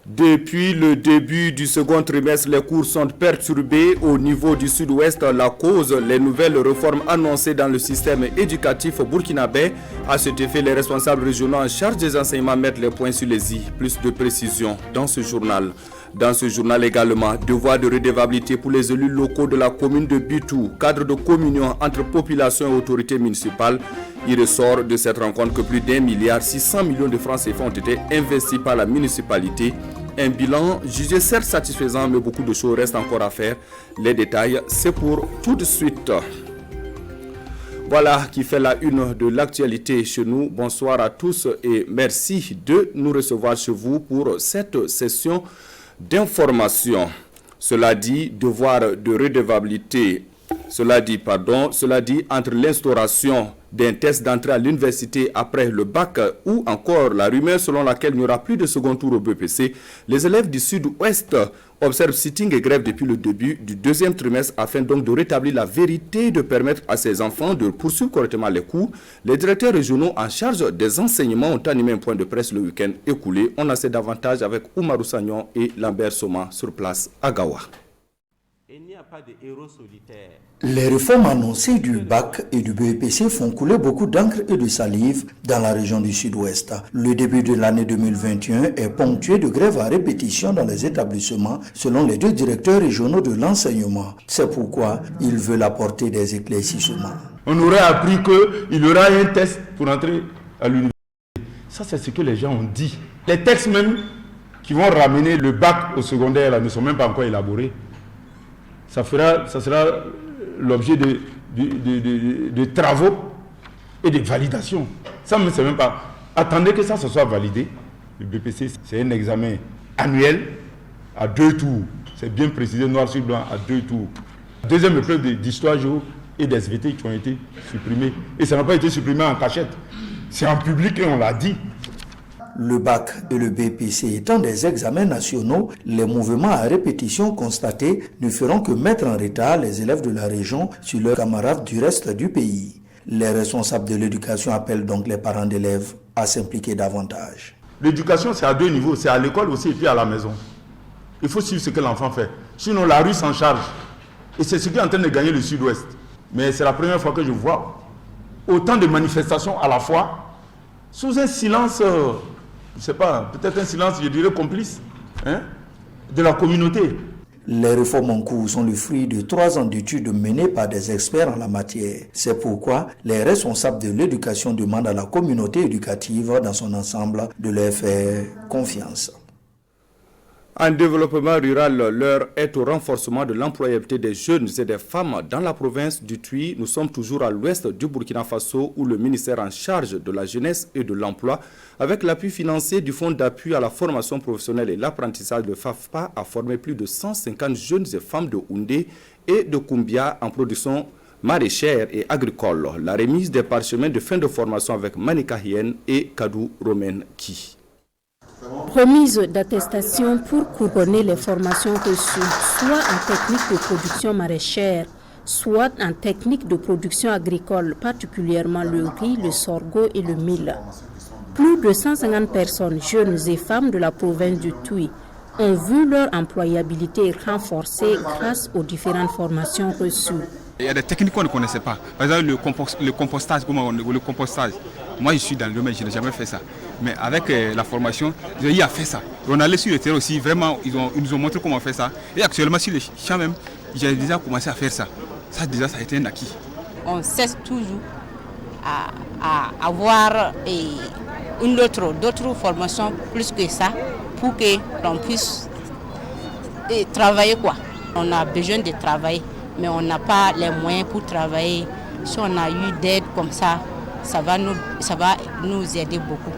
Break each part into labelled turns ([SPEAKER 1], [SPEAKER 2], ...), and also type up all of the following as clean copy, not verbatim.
[SPEAKER 1] Depuis le début du second trimestre, les cours sont perturbés au niveau du sud-ouest. La cause, les nouvelles réformes annoncées dans le système éducatif burkinabé. À cet effet, les responsables régionaux en charge des enseignements mettent les points sur les i. Plus de précision dans ce journal. Dans ce journal également, devoir de redevabilité pour les élus locaux de la commune de Bitou, cadre de communion entre population et autorités municipales. Il ressort de cette rencontre que plus d'1,6 milliard de francs CFA ont été investis par la municipalité. Un bilan jugé certes satisfaisant, mais beaucoup de choses restent encore à faire. Les détails, c'est pour tout de suite. Voilà qui fait la une de l'actualité chez nous. Bonsoir à tous et merci de nous recevoir chez vous pour cette session d'information. Cela dit, devoir de redevabilité. Cela dit, entre l'instauration d'un test d'entrée à l'université après le bac ou encore la rumeur selon laquelle il n'y aura plus de second tour au BPC, les élèves du sud-ouest observent sitting et grève depuis le début du deuxième trimestre afin donc de rétablir la vérité et de permettre à ces enfants de poursuivre correctement les cours. Les directeurs régionaux en charge des enseignements ont animé un point de presse le week-end écoulé. On en sait davantage avec Oumarou Sagnon et Lambert Soma sur place à Gawa.
[SPEAKER 2] Il n'y a pas de héros solitaires.
[SPEAKER 3] Les réformes annoncées du bac et du BEPC font couler beaucoup d'encre et de salive dans la région du sud-ouest. Le début de l'année 2021 est ponctué de grèves à répétition dans les établissements selon les deux directeurs régionaux de l'enseignement. C'est pourquoi ils veulent apporter des éclaircissements.
[SPEAKER 4] On aurait appris qu'il y aura un test pour entrer à l'université. Ça, c'est ce que les gens ont dit. Les textes même qui vont ramener le bac au secondaire là, ne sont même pas encore élaborés. Ça sera l'objet de travaux et de validations. Ça, ne sait même pas. Attendez que ça se soit validé. Le BPC, c'est un examen annuel à 2 tours. C'est bien précisé, noir sur blanc, à 2 tours. Deuxième épreuve d'histoire géo et d'SVT qui ont été supprimés. Et ça n'a pas été supprimé en cachette. C'est en public et on l'a dit.
[SPEAKER 3] Le bac et le BPC étant des examens nationaux, les mouvements à répétition constatés ne feront que mettre en retard les élèves de la région sur leurs camarades du reste du pays. Les responsables de l'éducation appellent donc les parents d'élèves à s'impliquer davantage.
[SPEAKER 4] L'éducation, c'est à 2 niveaux, c'est à l'école aussi et puis à la maison. Il faut suivre ce que l'enfant fait. Sinon, la rue s'en charge. Et c'est ce qui est en train de gagner le sud-ouest. Mais c'est la première fois que je vois autant de manifestations à la fois, sous un silence... je ne sais pas, peut-être un silence, je dirais, complice de la communauté.
[SPEAKER 3] Les réformes en cours sont le fruit de 3 ans d'études menées par des experts en la matière. C'est pourquoi les responsables de l'éducation demandent à la communauté éducative dans son ensemble de leur faire confiance.
[SPEAKER 1] En développement rural, l'heure est au renforcement de l'employabilité des jeunes et des femmes dans la province du Tuy. Nous sommes toujours à l'ouest du Burkina Faso où le ministère en charge de la jeunesse et de l'emploi, avec l'appui financier du Fonds d'appui à la formation professionnelle et l'apprentissage de FAFPA, a formé plus de 150 jeunes et femmes de Houndé et de Koumbia en production maraîchère et agricole. La remise des parchemins de fin de formation avec Manika Hien et Kadou Romain Ki.
[SPEAKER 5] Remise d'attestation pour couronner les formations reçues, soit en technique de production maraîchère, soit en technique de production agricole, particulièrement le riz, le sorgho et le mil. Plus de 150 personnes, jeunes et femmes de la province du Tuy, ont vu leur employabilité renforcée grâce aux différentes formations reçues.
[SPEAKER 6] Il y a des techniques qu'on ne connaissait pas. Par exemple, le compostage, Moi, je suis dans le domaine, je n'ai jamais fait ça. Mais avec la formation, il a fait ça. Et on allait sur le terrain aussi, vraiment, ils nous ont montré comment faire ça. Et actuellement, sur les champs même, j'ai déjà commencé à faire ça. Ça, déjà, ça a été un acquis.
[SPEAKER 7] On cesse toujours à avoir d'autres formations plus que ça pour que l'on puisse travailler, quoi. On a besoin de travailler, mais on n'a pas les moyens pour travailler. Si on a eu d'aide comme ça, ça va nous aider beaucoup.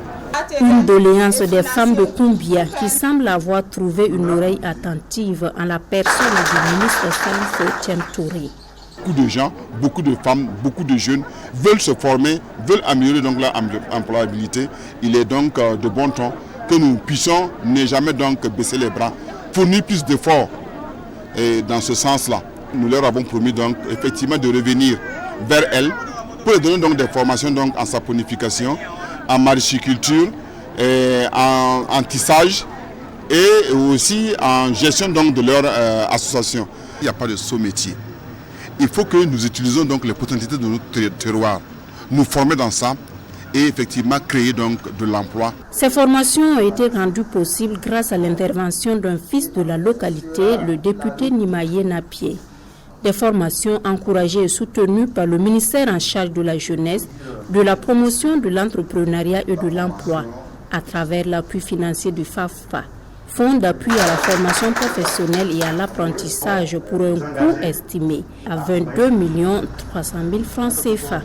[SPEAKER 5] Une doléance des femmes de Koumbia qui semblent avoir trouvé une oreille attentive en la personne du ministre Salifou Tchemtouré.
[SPEAKER 8] Beaucoup de gens, beaucoup de femmes, beaucoup de jeunes veulent se former, veulent améliorer donc leur employabilité. Il est donc de bon ton que nous puissions ne jamais donc baisser les bras, fournir plus d'efforts dans ce sens-là. Nous leur avons promis donc effectivement de revenir vers elles pour leur donner donc des formations donc en saponification, en maraîchiculture, en tissage et aussi en gestion donc de leur association. Il n'y a pas de sous-métier. Il faut que nous utilisions donc les potentialités de notre terroir, nous former dans ça et effectivement créer donc de l'emploi.
[SPEAKER 5] Ces formations ont été rendues possibles grâce à l'intervention d'un fils de la localité, le député Nimaye Napié. Des formations encouragées et soutenues par le ministère en charge de la jeunesse, de la promotion de l'entrepreneuriat et de l'emploi à travers l'appui financier du FAFPA. Fonds d'appui à la formation professionnelle et à l'apprentissage pour un coût estimé à 22 300 000 francs CFA.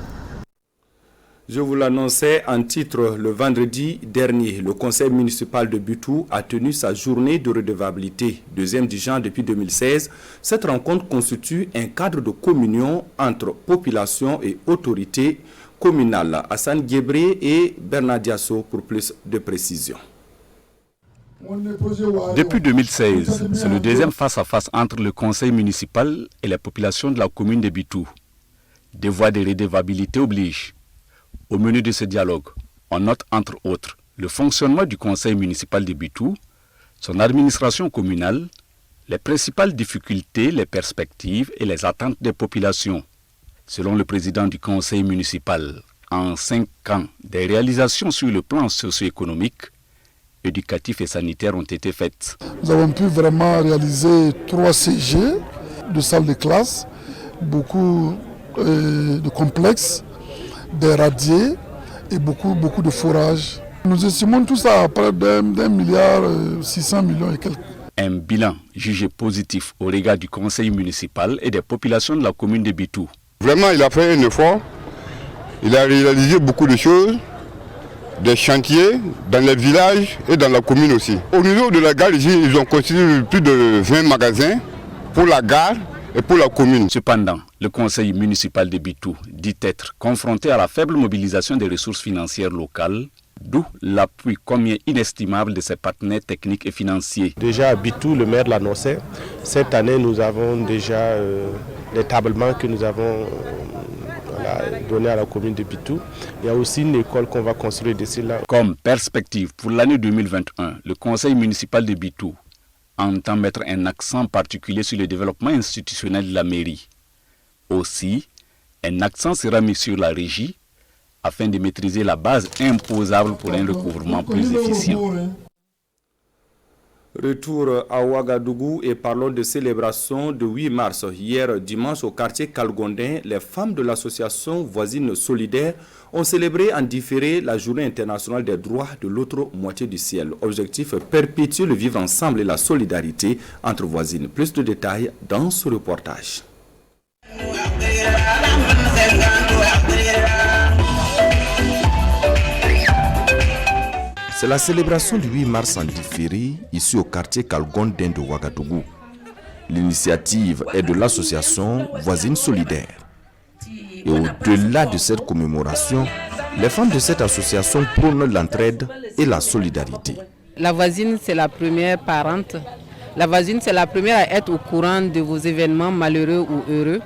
[SPEAKER 1] Je vous l'annonçais en titre le vendredi dernier. Le conseil municipal de Butou a tenu sa journée de redevabilité, deuxième du genre depuis 2016. Cette rencontre constitue un cadre de communion entre population et autorités communales. Hassan Guébré et Bernard Diasso pour plus de précisions.
[SPEAKER 9] Depuis 2016, c'est le deuxième face-à-face entre le conseil municipal et les populations de la commune de Butou. Des voies de redevabilité obligent. Au menu de ce dialogue, on note entre autres le fonctionnement du conseil municipal de Butou, son administration communale, les principales difficultés, les perspectives et les attentes des populations. Selon le président du conseil municipal, en 5 ans, des réalisations sur le plan socio-économique, éducatif et sanitaire ont été faites.
[SPEAKER 10] Nous avons pu vraiment réaliser 3 CG de salles de classe, beaucoup de complexes, des radiers et beaucoup de forages. Nous estimons tout ça à près d'1,6 milliard et quelques.
[SPEAKER 9] Un bilan jugé positif au regard du conseil municipal et des populations de la commune de Butou.
[SPEAKER 11] Vraiment, il a fait un effort. Il a réalisé beaucoup de choses, des chantiers dans les villages et dans la commune aussi. Au niveau de la gare, ils ont construit plus de 20 magasins pour la gare et pour la commune.
[SPEAKER 9] Cependant, le conseil municipal de Butou dit être confronté à la faible mobilisation des ressources financières locales, d'où l'appui combien inestimable de ses partenaires techniques et financiers.
[SPEAKER 2] Déjà à Butou, le maire l'annonçait, cette année nous avons déjà des tablements que nous avons donné à la commune de Butou. Il y a aussi une école qu'on va construire d'ici là.
[SPEAKER 9] Comme perspective pour l'année 2021, le conseil municipal de Butou entend mettre un accent particulier sur le développement institutionnel de la mairie. Aussi, un accent sera mis sur la régie afin de maîtriser la base imposable pour un recouvrement plus efficient.
[SPEAKER 1] Retour à Ouagadougou et parlons de célébration de 8 mars. Hier dimanche au quartier Kalgondin, les femmes de l'association Voisines Solidaires ont célébré en différé la journée internationale des droits de l'autre moitié du ciel. Objectif, perpétuer le vivre ensemble et la solidarité entre voisines. Plus de détails dans ce reportage.
[SPEAKER 12] C'est la célébration du 8 mars en différé, ici au quartier Kalgondin de Ouagadougou. L'initiative est de l'association Voisines Solidaires. Et au-delà de cette commémoration, les femmes de cette association prônent l'entraide et la solidarité.
[SPEAKER 13] La voisine, c'est la première parente. La voisine, c'est la première à être au courant de vos événements malheureux ou heureux.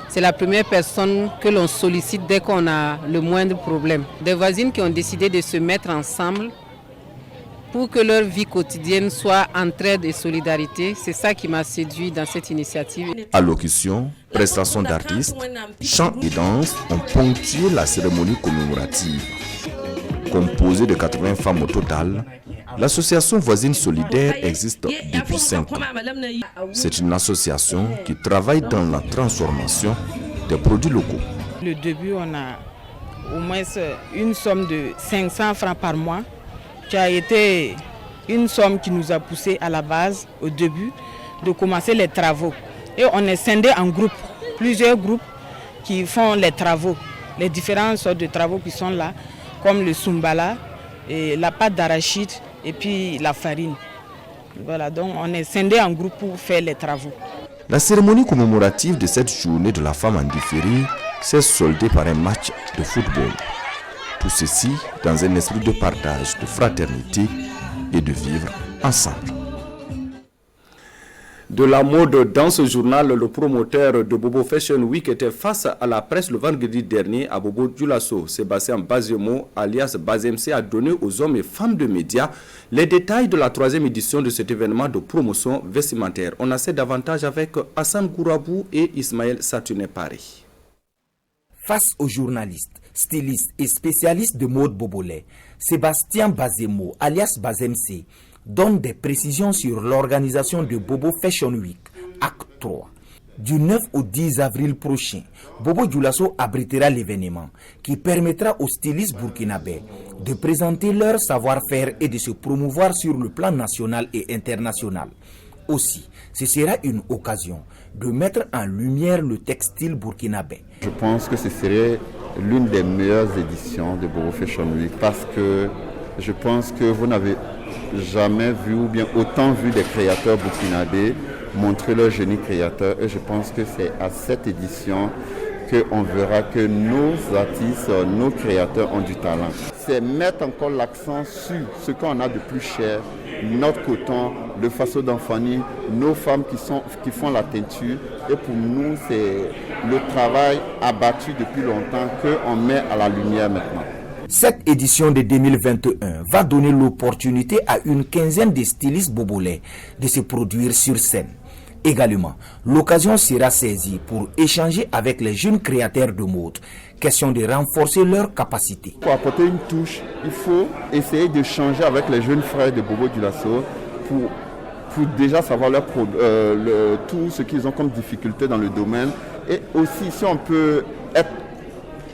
[SPEAKER 13] C'est la première personne que l'on sollicite dès qu'on a le moindre problème. Des voisines qui ont décidé de se mettre ensemble pour que leur vie quotidienne soit entraide et solidarité. C'est ça qui m'a séduit dans cette initiative.
[SPEAKER 12] Allocution, prestations d'artistes, chants et danses ont ponctué la cérémonie commémorative. Composée de 80 femmes au total, l'association Voisines Solidaires existe depuis 5 ans. C'est une association qui travaille dans la transformation des produits locaux.
[SPEAKER 13] Le début, on a au moins une somme de 500 francs par mois, qui a été une somme qui nous a poussé à la base, au début, de commencer les travaux. Et on est scindé en groupes, plusieurs groupes qui font les travaux, les différentes sortes de travaux qui sont là, comme le sumbala, et la pâte d'arachide et puis la farine. Voilà, donc on est scindé en groupe pour faire les travaux.
[SPEAKER 12] La cérémonie commémorative de cette journée de la femme en différé s'est soldée par un match de football. Tout ceci dans un esprit de partage, de fraternité et de vivre ensemble.
[SPEAKER 1] De la mode dans ce journal, le promoteur de Bobo Fashion Week était face à la presse le vendredi dernier à Bobo Dioulasso. Sébastien Bazemo, alias Bazemc, a donné aux hommes et femmes de médias les détails de la 3e édition de cet événement de promotion vestimentaire. On a sait davantage avec Hassan Gourabou et Ismaël Satuné-Paris.
[SPEAKER 14] Face aux journalistes, stylistes et spécialistes de mode bobolais, Sébastien Bazemo, alias Bazemc, donne des précisions sur l'organisation de Bobo Fashion Week, Acte 3. Du 9 au 10 avril prochain, Bobo Dioulasso abritera l'événement qui permettra aux stylistes burkinabés de présenter leur savoir-faire et de se promouvoir sur le plan national et international. Aussi, ce sera une occasion de mettre en lumière le textile burkinabé.
[SPEAKER 15] Je pense que ce serait l'une des meilleures éditions de Bobo Fashion Week parce que je pense que vous n'avez jamais vu ou bien autant vu des créateurs burkinabés montrer leur génie créateur, et je pense que c'est à cette édition qu'on verra que nos artistes, nos créateurs ont du talent. C'est mettre encore l'accent sur ce qu'on a de plus cher, notre coton, le faso d'Anfani, nos femmes qui font la teinture, et pour nous c'est le travail abattu depuis longtemps qu'on met à la lumière maintenant.
[SPEAKER 14] Cette édition de 2021 va donner l'opportunité à une quinzaine de stylistes bobolais de se produire sur scène. Également, l'occasion sera saisie pour échanger avec les jeunes créateurs de mode. Question de renforcer leurs capacités.
[SPEAKER 15] Pour apporter une touche, il faut essayer de changer avec les jeunes frères de Bobo Dioulasso pour déjà savoir tout ce qu'ils ont comme difficulté dans le domaine. Et aussi, si on peut être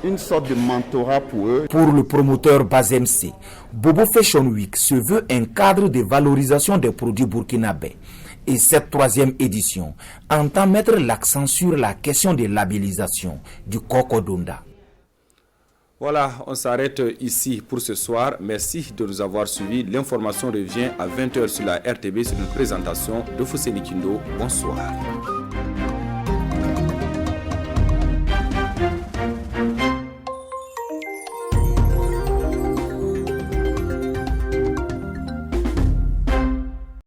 [SPEAKER 15] une sorte de mentorat pour eux.
[SPEAKER 14] Pour le promoteur Bazemc, Bobo Fashion Week se veut un cadre de valorisation des produits burkinabés. Et cette 3e édition entend mettre l'accent sur la question de labellisation du Coco-Donda.
[SPEAKER 1] Voilà, on s'arrête ici pour ce soir. Merci de nous avoir suivis. L'information revient à 20h sur la RTB sur une présentation de Fousseni Kindo. Bonsoir.